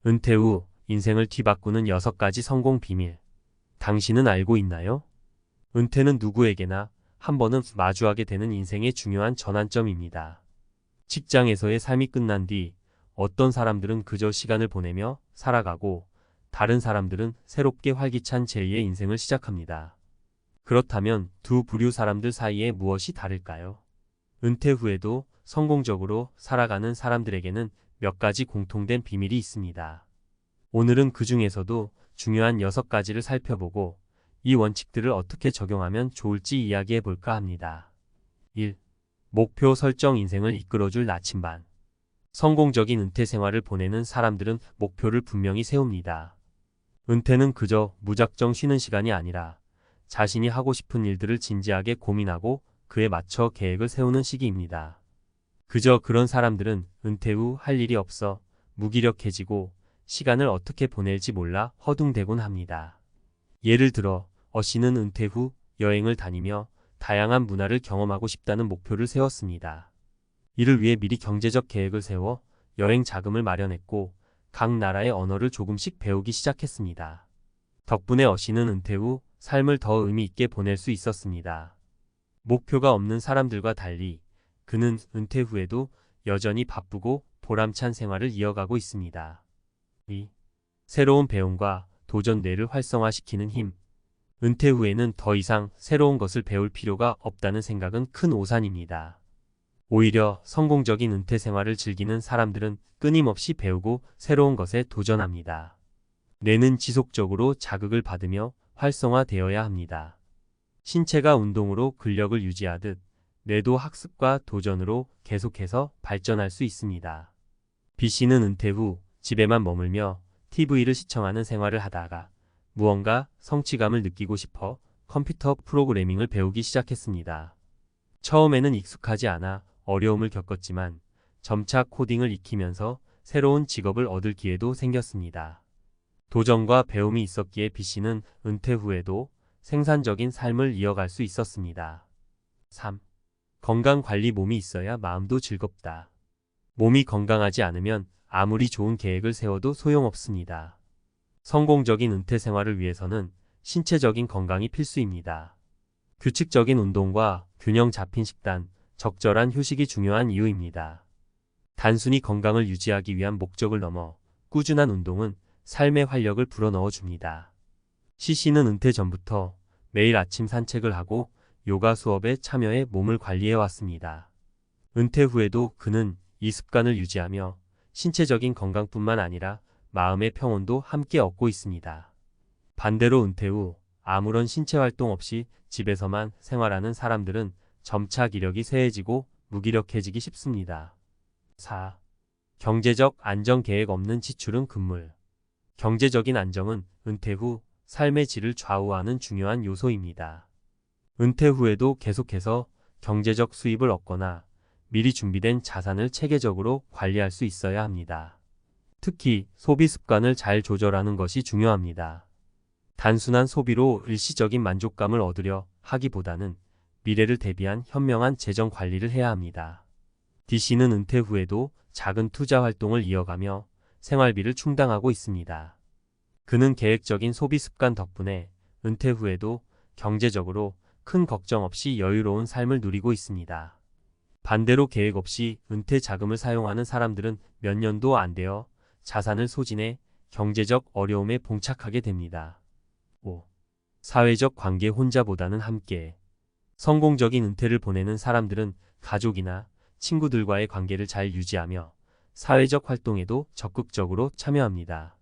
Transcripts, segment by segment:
은퇴 후 인생을 뒤바꾸는 6가지 성공 비밀. 당신은 알고 있나요? 은퇴는 누구에게나 한 번은 마주하게 되는 인생의 중요한 전환점입니다. 직장에서의 삶이 끝난 뒤 어떤 사람들은 그저 시간을 보내며 살아가고 다른 사람들은 새롭게 활기찬 제2의 인생을 시작합니다. 그렇다면 두 부류 사람들 사이에 무엇이 다를까요? 은퇴 후에도 성공적으로 살아가는 사람들에게는 몇 가지 공통된 비밀이 있습니다. 오늘은 그 중에서도 중요한 6가지를 살펴보고 이 원칙들을 어떻게 적용하면 좋을지 이야기해 볼까 합니다. 1. 목표 설정. 인생을 이끌어줄 나침반. 성공적인 은퇴 생활을 보내는 사람들은 목표를 분명히 세웁니다. 은퇴는 그저 무작정 쉬는 시간이 아니라 자신이 하고 싶은 일들을 진지하게 고민하고 그에 맞춰 계획을 세우는 시기입니다. 그저 그런 사람들은 은퇴 후 할 일이 없어 무기력해지고 시간을 어떻게 보낼지 몰라 허둥대곤 합니다. 예를 들어 씨는 은퇴 후 여행을 다니며 다양한 문화를 경험하고 싶다는 목표를 세웠습니다. 이를 위해 미리 경제적 계획을 세워 여행 자금을 마련했고 각 나라의 언어를 조금씩 배우기 시작했습니다. 덕분에 씨는 은퇴 후 삶을 더 의미 있게 보낼 수 있었습니다. 목표가 없는 사람들과 달리 그는 은퇴 후에도 여전히 바쁘고 보람찬 생활을 이어가고 있습니다. 2. 새로운 배움과 도전. 뇌를 활성화시키는 힘. 은퇴 후에는 더 이상 새로운 것을 배울 필요가 없다는 생각은 큰 오산입니다. 오히려 성공적인 은퇴 생활을 즐기는 사람들은 끊임없이 배우고 새로운 것에 도전합니다. 뇌는 지속적으로 자극을 받으며 활성화되어야 합니다. 신체가 운동으로 근력을 유지하듯 뇌도 학습과 도전으로 계속해서 발전할 수 있습니다. B씨는 은퇴 후 집에만 머물며 TV를 시청하는 생활을 하다가 무언가 성취감을 느끼고 싶어 컴퓨터 프로그래밍을 배우기 시작했습니다. 처음에는 익숙하지 않아 어려움을 겪었지만 점차 코딩을 익히면서 새로운 직업을 얻을 기회도 생겼습니다. 도전과 배움이 있었기에 B씨는 은퇴 후에도 생산적인 삶을 이어갈 수 있었습니다. 3. 건강관리. 몸이 있어야 마음도 즐겁다. 몸이 건강하지 않으면 아무리 좋은 계획을 세워도 소용없습니다. 성공적인 은퇴 생활을 위해서는 신체적인 건강이 필수입니다. 규칙적인 운동과 균형 잡힌 식단, 적절한 휴식이 중요한 이유입니다. 단순히 건강을 유지하기 위한 목적을 넘어 꾸준한 운동은 삶의 활력을 불어넣어 줍니다. C씨는 은퇴 전부터 매일 아침 산책을 하고 요가 수업에 참여해 몸을 관리해 왔습니다. 은퇴 후에도 그는 이 습관을 유지하며 신체적인 건강뿐만 아니라 마음의 평온도 함께 얻고 있습니다. 반대로 은퇴 후 아무런 신체 활동 없이 집에서만 생활하는 사람들은 점차 기력이 쇠해지고 무기력해지기 쉽습니다. 4. 경제적 안정. 계획 없는 지출은 금물. 경제적인 안정은 은퇴 후 삶의 질을 좌우하는 중요한 요소입니다. 은퇴 후에도 계속해서 경제적 수입을 얻거나 미리 준비된 자산을 체계적으로 관리할 수 있어야 합니다. 특히 소비 습관을 잘 조절하는 것이 중요합니다. 단순한 소비로 일시적인 만족감을 얻으려 하기보다는 미래를 대비한 현명한 재정 관리를 해야 합니다. D씨는 은퇴 후에도 작은 투자 활동을 이어가며 생활비를 충당하고 있습니다. 그는 계획적인 소비 습관 덕분에 은퇴 후에도 경제적으로 큰 걱정 없이 여유로운 삶을 누리고 있습니다. 반대로 계획 없이 은퇴 자금을 사용하는 사람들은 몇 년도 안 되어 자산을 소진해 경제적 어려움에 봉착하게 됩니다. 5. 사회적 관계. 혼자보다는 함께. 성공적인 은퇴를 보내는 사람들은 가족이나 친구들과의 관계를 잘 유지하며 사회적 활동에도 적극적으로 참여합니다.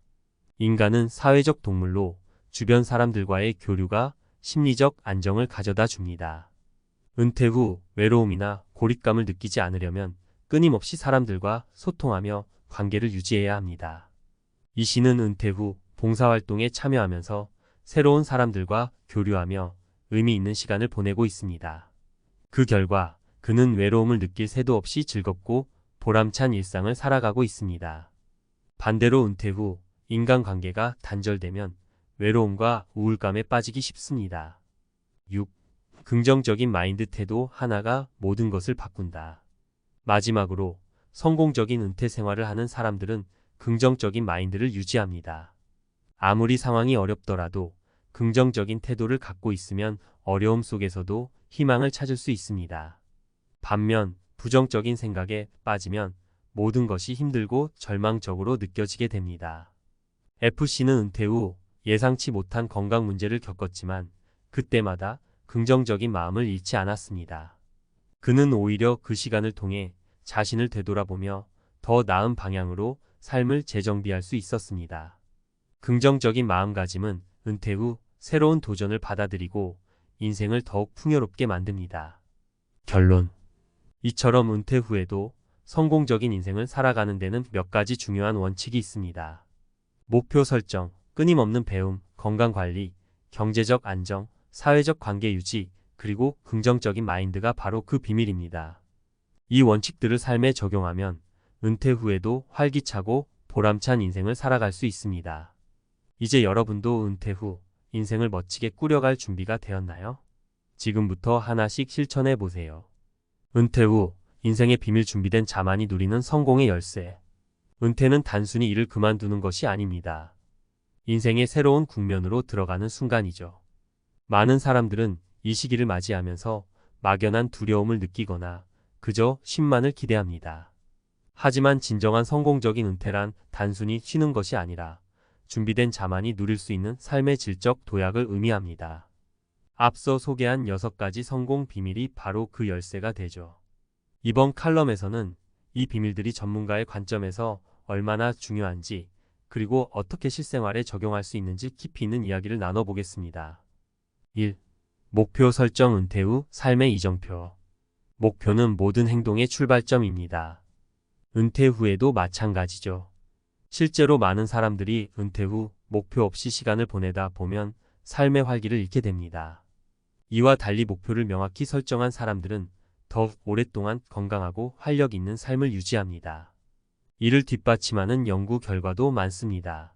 인간은 사회적 동물로 주변 사람들과의 교류가 심리적 안정을 가져다 줍니다. 은퇴 후 외로움이나 고립감을 느끼지 않으려면 끊임없이 사람들과 소통하며 관계를 유지해야 합니다. E씨는 은퇴 후 봉사활동에 참여하면서 새로운 사람들과 교류하며 의미 있는 시간을 보내고 있습니다. 그 결과 그는 외로움을 느낄 새도 없이 즐겁고 보람찬 일상을 살아가고 있습니다. 반대로 은퇴 후 인간관계가 단절되면 외로움과 우울감에 빠지기 쉽습니다. 6. 긍정적인 마인드. 태도 하나가 모든 것을 바꾼다. 마지막으로 성공적인 은퇴 생활을 하는 사람들은 긍정적인 마인드를 유지합니다. 아무리 상황이 어렵더라도 긍정적인 태도를 갖고 있으면 어려움 속에서도 희망을 찾을 수 있습니다. 반면 부정적인 생각에 빠지면 모든 것이 힘들고 절망적으로 느껴지게 됩니다. FC는 은퇴 후 예상치 못한 건강 문제를 겪었지만 그때마다 긍정적인 마음을 잃지 않았습니다. 그는 오히려 그 시간을 통해 자신을 되돌아보며 더 나은 방향으로 삶을 재정비할 수 있었습니다. 긍정적인 마음가짐은 은퇴 후 새로운 도전을 받아들이고 인생을 더욱 풍요롭게 만듭니다. 결론. 이처럼 은퇴 후에도 성공적인 인생을 살아가는 데는 몇 가지 중요한 원칙이 있습니다. 목표 설정, 끊임없는 배움, 건강관리, 경제적 안정, 사회적 관계 유지, 그리고 긍정적인 마인드가 바로 그 비밀입니다. 이 원칙들을 삶에 적용하면 은퇴 후에도 활기차고 보람찬 인생을 살아갈 수 있습니다. 이제 여러분도 은퇴 후 인생을 멋지게 꾸려갈 준비가 되었나요? 지금부터 하나씩 실천해 보세요. 은퇴 후 인생의 비밀 준비된 자만이 누리는 성공의 열쇠. 은퇴는 단순히 일을 그만두는 것이 아닙니다. 인생의 새로운 국면으로 들어가는 순간이죠. 많은 사람들은 이 시기를 맞이하면서 막연한 두려움을 느끼거나 그저 쉼만을 기대합니다. 하지만 진정한 성공적인 은퇴란 단순히 쉬는 것이 아니라 준비된 자만이 누릴 수 있는 삶의 질적 도약을 의미합니다. 앞서 소개한 6가지 성공 비밀이 바로 그 열쇠가 되죠. 이번 칼럼에서는 이 비밀들이 전문가의 관점에서 얼마나 중요한지 그리고 어떻게 실생활에 적용할 수 있는지 깊이 있는 이야기를 나눠보겠습니다. 1. 목표 설정. 은퇴 후 삶의 이정표. 목표는 모든 행동의 출발점입니다. 은퇴 후에도 마찬가지죠. 실제로 많은 사람들이 은퇴 후 목표 없이 시간을 보내다 보면 삶의 활기를 잃게 됩니다. 이와 달리 목표를 명확히 설정한 사람들은 더욱 오랫동안 건강하고 활력 있는 삶을 유지합니다. 이를 뒷받침하는 연구 결과도 많습니다.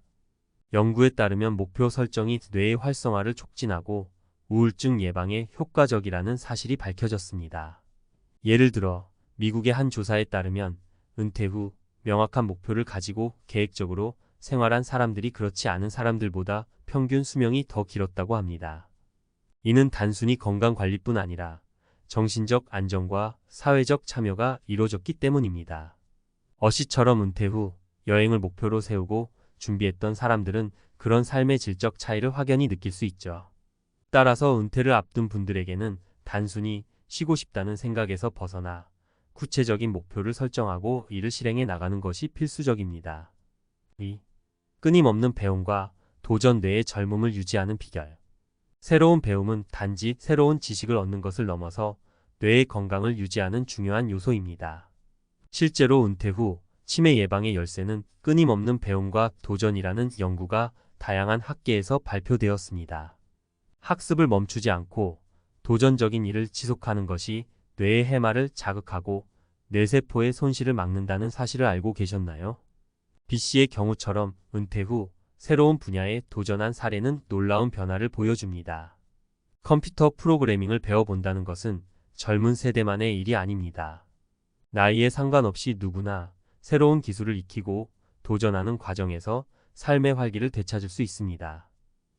연구에 따르면 목표 설정이 뇌의 활성화를 촉진하고 우울증 예방에 효과적이라는 사실이 밝혀졌습니다. 예를 들어 미국의 한 조사에 따르면 은퇴 후 명확한 목표를 가지고 계획적으로 생활한 사람들이 그렇지 않은 사람들보다 평균 수명이 더 길었다고 합니다. 이는 단순히 건강관리뿐 아니라 정신적 안정과 사회적 참여가 이루어졌기 때문입니다. 어시처럼 은퇴 후 여행을 목표로 세우고 준비했던 사람들은 그런 삶의 질적 차이를 확연히 느낄 수 있죠. 따라서 은퇴를 앞둔 분들에게는 단순히 쉬고 싶다는 생각에서 벗어나 구체적인 목표를 설정하고 이를 실행해 나가는 것이 필수적입니다. 2. 끊임없는 배움과 도전. 뇌의 젊음을 유지하는 비결. 새로운 배움은 단지 새로운 지식을 얻는 것을 넘어서 뇌의 건강을 유지하는 중요한 요소입니다. 실제로 은퇴 후 치매 예방의 열쇠는 끊임없는 배움과 도전이라는 연구가 다양한 학계에서 발표되었습니다. 학습을 멈추지 않고 도전적인 일을 지속하는 것이 뇌의 해마를 자극하고 뇌세포의 손실을 막는다는 사실을 알고 계셨나요? B씨의 경우처럼 은퇴 후 새로운 분야에 도전한 사례는 놀라운 변화를 보여줍니다. 컴퓨터 프로그래밍을 배워본다는 것은 젊은 세대만의 일이 아닙니다. 나이에 상관없이 누구나 새로운 기술을 익히고 도전하는 과정에서 삶의 활기를 되찾을 수 있습니다.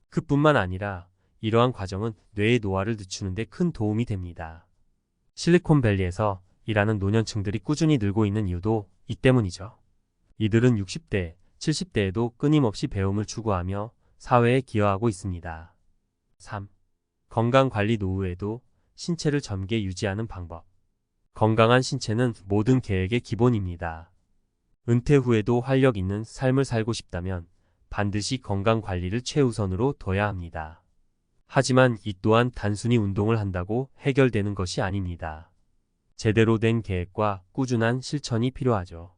그뿐만 아니라 이러한 과정은 뇌의 노화를 늦추는 데 큰 도움이 됩니다. 실리콘밸리에서 일하는 노년층들이 꾸준히 늘고 있는 이유도 이 때문이죠. 이들은 60대, 70대에도 끊임없이 배움을 추구하며 사회에 기여하고 있습니다. 3. 건강관리. 노후에도 신체를 젊게 유지하는 방법. 건강한 신체는 모든 계획의 기본입니다. 은퇴 후에도 활력 있는 삶을 살고 싶다면 반드시 건강관리를 최우선으로 둬야 합니다. 하지만 이 또한 단순히 운동을 한다고 해결되는 것이 아닙니다. 제대로 된 계획과 꾸준한 실천이 필요하죠.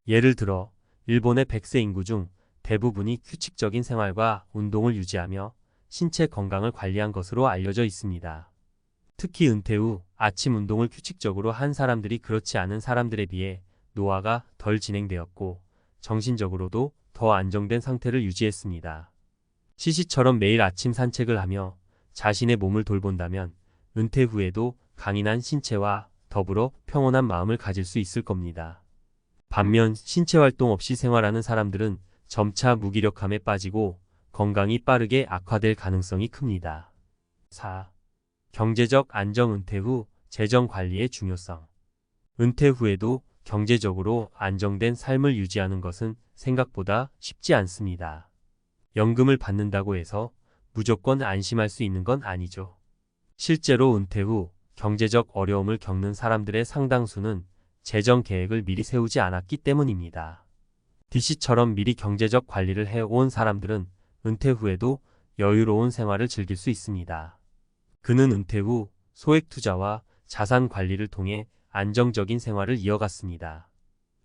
예를 들어 일본의 100세 인구 중 대부분이 규칙적인 생활과 운동을 유지하며 신체 건강을 관리한 것으로 알려져 있습니다. 특히 은퇴 후 아침 운동을 규칙적으로 한 사람들이 그렇지 않은 사람들에 비해 노화가 덜 진행되었고 정신적으로도 더 안정된 상태를 유지했습니다. CC처럼 매일 아침 산책을 하며 자신의 몸을 돌본다면 은퇴 후에도 강인한 신체와 더불어 평온한 마음을 가질 수 있을 겁니다. 반면 신체 활동 없이 생활하는 사람들은 점차 무기력함에 빠지고 건강이 빠르게 악화될 가능성이 큽니다. 4. 경제적 안정. 은퇴 후 재정 관리의 중요성. 은퇴 후에도 경제적으로 안정된 삶을 유지하는 것은 생각보다 쉽지 않습니다. 연금을 받는다고 해서 무조건 안심할 수 있는 건 아니죠. 실제로 은퇴 후 경제적 어려움을 겪는 사람들의 상당수는 재정 계획을 미리 세우지 않았기 때문입니다. D씨처럼 미리 경제적 관리를 해온 사람들은 은퇴 후에도 여유로운 생활을 즐길 수 있습니다. 그는 은퇴 후 소액 투자와 자산 관리를 통해 안정적인 생활을 이어갔습니다.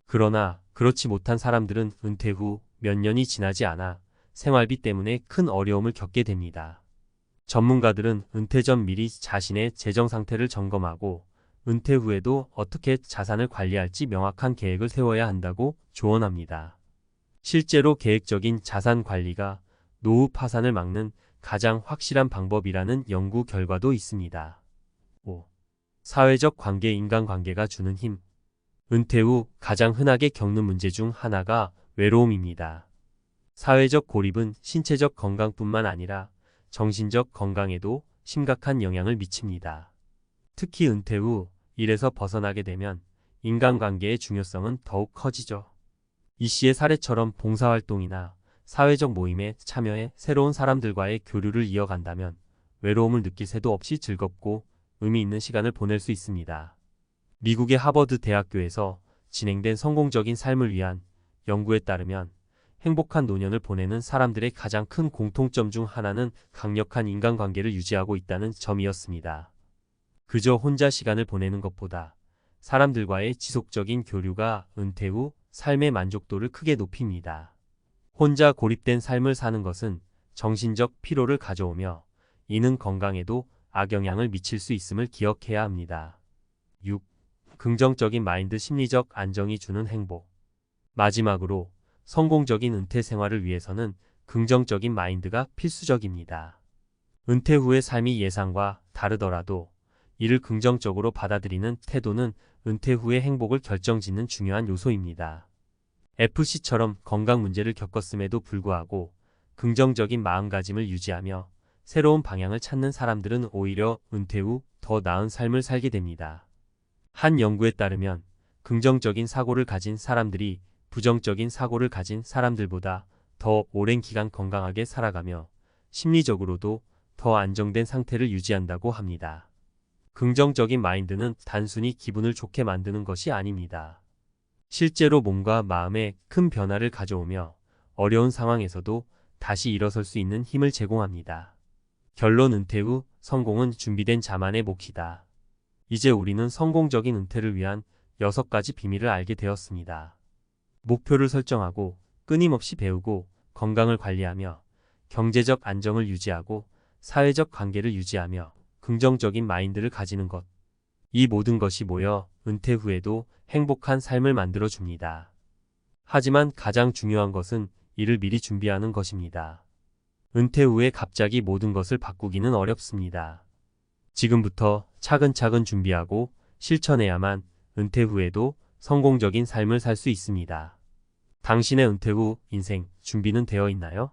그러나 그렇지 못한 사람들은 은퇴 후 몇 년이 지나지 않아 생활비 때문에 큰 어려움을 겪게 됩니다. 전문가들은 은퇴 전 미리 자신의 재정 상태를 점검하고 은퇴 후에도 어떻게 자산을 관리할지 명확한 계획을 세워야 한다고 조언합니다. 실제로 계획적인 자산 관리가 노후 파산을 막는 가장 확실한 방법이라는 연구 결과도 있습니다. 5. 사회적 관계. 인간관계가 주는 힘. 은퇴 후 가장 흔하게 겪는 문제 중 하나가 외로움입니다. 사회적 고립은 신체적 건강뿐만 아니라 정신적 건강에도 심각한 영향을 미칩니다. 특히 은퇴 후 일에서 벗어나게 되면 인간관계의 중요성은 더욱 커지죠. 이 씨의 사례처럼 봉사활동이나 사회적 모임에 참여해 새로운 사람들과의 교류를 이어간다면 외로움을 느낄 새도 없이 즐겁고 의미 있는 시간을 보낼 수 있습니다. 미국의 하버드 대학교에서 진행된 성공적인 삶을 위한 연구에 따르면 행복한 노년을 보내는 사람들의 가장 큰 공통점 중 하나는 강력한 인간관계를 유지하고 있다는 점이었습니다. 그저 혼자 시간을 보내는 것보다 사람들과의 지속적인 교류가 은퇴 후 삶의 만족도를 크게 높입니다. 혼자 고립된 삶을 사는 것은 정신적 피로를 가져오며 이는 건강에도 악영향을 미칠 수 있음을 기억해야 합니다. 6. 긍정적인 마인드. 심리적 안정이 주는 행복. 마지막으로 성공적인 은퇴 생활을 위해서는 긍정적인 마인드가 필수적입니다. 은퇴 후의 삶이 예상과 다르더라도 이를 긍정적으로 받아들이는 태도는 은퇴 후의 행복을 결정짓는 중요한 요소입니다. FC처럼 건강 문제를 겪었음에도 불구하고 긍정적인 마음가짐을 유지하며 새로운 방향을 찾는 사람들은 오히려 은퇴 후 더 나은 삶을 살게 됩니다. 한 연구에 따르면 긍정적인 사고를 가진 사람들이 부정적인 사고를 가진 사람들보다 더 오랜 기간 건강하게 살아가며 심리적으로도 더 안정된 상태를 유지한다고 합니다. 긍정적인 마인드는 단순히 기분을 좋게 만드는 것이 아닙니다. 실제로 몸과 마음에 큰 변화를 가져오며 어려운 상황에서도 다시 일어설 수 있는 힘을 제공합니다. 결론. 은퇴 후 성공은 준비된 자만의 몫이다. 이제 우리는 성공적인 은퇴를 위한 6가지 비밀을 알게 되었습니다. 목표를 설정하고 끊임없이 배우고 건강을 관리하며 경제적 안정을 유지하고 사회적 관계를 유지하며 긍정적인 마인드를 가지는 것. 이 모든 것이 모여 은퇴 후에도 행복한 삶을 만들어줍니다. 하지만 가장 중요한 것은 이를 미리 준비하는 것입니다. 은퇴 후에 갑자기 모든 것을 바꾸기는 어렵습니다. 지금부터 차근차근 준비하고 실천해야만 은퇴 후에도 성공적인 삶을 살 수 있습니다. 당신의 은퇴 후 인생 준비는 되어 있나요?